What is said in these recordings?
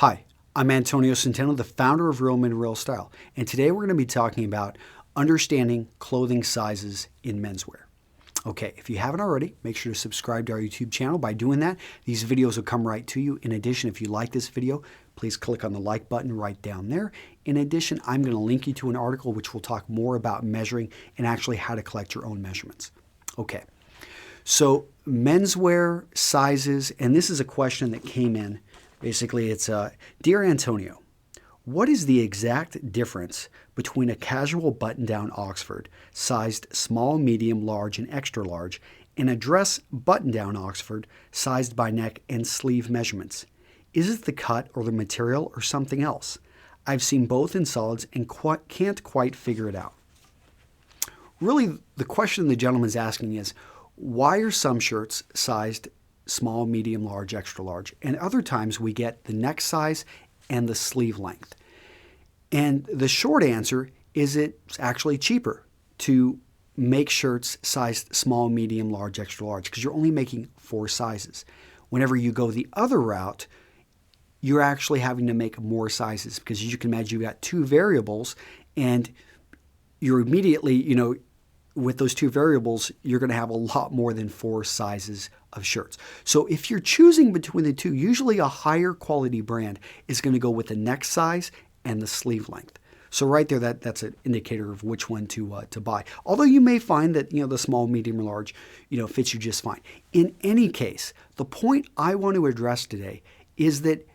Hi, I'm Antonio Centeno, the founder of Real Men Real Style, and today we're going to be talking about understanding clothing sizes in menswear. Okay, if you haven't already, make sure to subscribe to our YouTube channel. By doing that, these videos will come right to you. In addition, if you like this video, please click on the like button right down there. In addition, I'm going to link you to an article which will talk more about measuring and actually how to collect your own measurements. Okay, so menswear sizes, and this is a question that came in. Basically, it's, Dear Antonio, what is the exact difference between a casual button-down Oxford, sized small, medium, large, and extra large, and a dress button-down Oxford, sized by neck and sleeve measurements? Is it the cut or the material or something else? I've seen both in solids and can't quite figure it out. Really, the question the gentleman's asking is, why are some shirts sized small, medium, large, extra large, and other times we get the neck size and the sleeve length? And the short answer is it's actually cheaper to make shirts sized small, medium, large, extra large because you're only making 4 sizes. Whenever you go the other route, you're actually having to make more sizes because as you can imagine, you've got 2 variables and you're immediately, with those 2 variables, you're going to have a lot more than 4 sizes of shirts. So if you're choosing between the 2, usually a higher quality brand is going to go with the neck size and the sleeve length. So right there, that's an indicator of which one to buy. Although you may find that the small, medium, or large, fits you just fine. In any case, the point I want to address today is that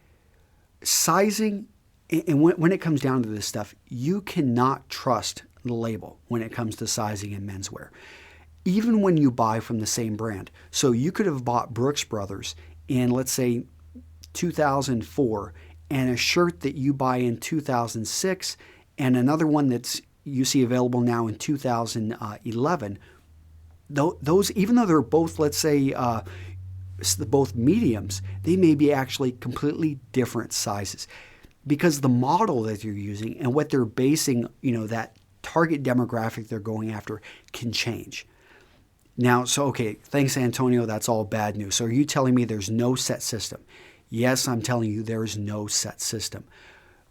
sizing, and when it comes down to this stuff, you cannot trust the label when it comes to sizing in menswear, even when you buy from the same brand. So you could have bought Brooks Brothers in, let's say, 2004, and a shirt that you buy in 2006, and another one that's you see available now in 2011. Those, even though they're both, let's say, both mediums, they may be actually completely different sizes because the model that you're using and what they're basing, that target demographic they're going after can change. Now, so, okay, thanks, Antonio, that's all bad news. So are you telling me there's no set system? Yes, I'm telling you there is no set system.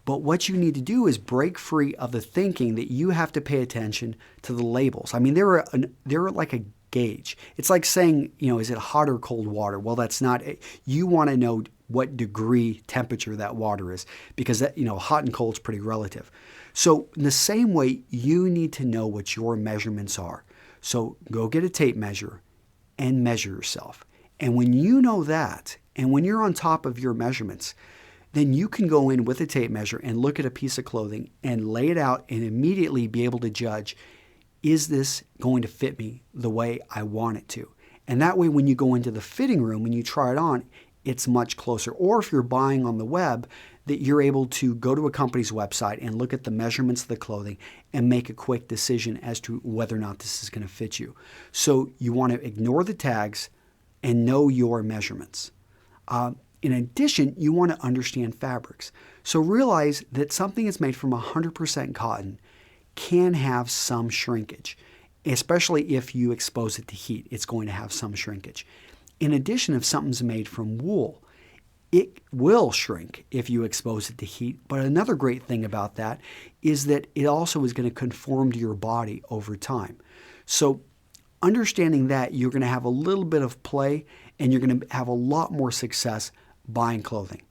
But what you need to do is break free of the thinking that you have to pay attention to the labels. I mean, they're like a gauge. It's like saying, is it hot or cold water? Well, that's not it. You want to know what degree temperature that water is because that, hot and cold is pretty relative. So in the same way, you need to know what your measurements are. So go get a tape measure and measure yourself. And when you know that, and when you're on top of your measurements, then you can go in with a tape measure and look at a piece of clothing and lay it out and immediately be able to judge, is this going to fit me the way I want it to? And that way, when you go into the fitting room and you try it on, it's much closer. Or if you're buying on the web, that you're able to go to a company's website and look at the measurements of the clothing and make a quick decision as to whether or not this is going to fit you. So you want to ignore the tags and know your measurements. In addition, you want to understand fabrics. So realize that something that's made from 100% cotton can have some shrinkage, especially if you expose it to heat. It's going to have some shrinkage. In addition, if something's made from wool, it will shrink if you expose it to heat. But another great thing about that is that it also is going to conform to your body over time. So understanding that, you're going to have a little bit of play and you're going to have a lot more success buying clothing.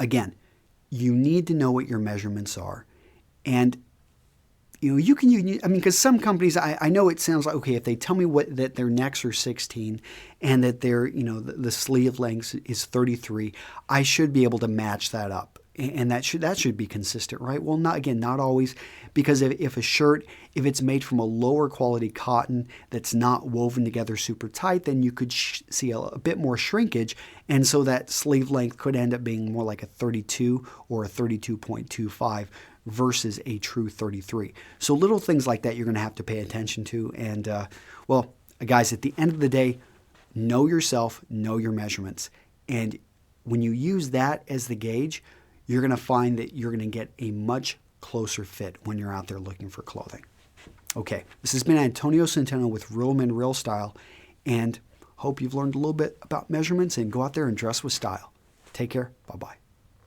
Again, you need to know what your measurements are. And you can, because some companies, I know it sounds like, okay, if they tell me that their necks are 16 and that their, the sleeve length is 33, I should be able to match that up. And that should be consistent, right? Well, not always, because if a shirt, if it's made from a lower quality cotton that's not woven together super tight, then you could see a bit more shrinkage. And so that sleeve length could end up being more like a 32 or a 32.25 versus a true 33. So little things like that you're going to have to pay attention to. And well, guys, at the end of the day, know yourself, know your measurements. And when you use that as the gauge, you're going to find that you're going to get a much closer fit when you're out there looking for clothing. Okay, this has been Antonio Centeno with Real Men Real Style, and hope you've learned a little bit about measurements and go out there and dress with style. Take care. Bye-bye.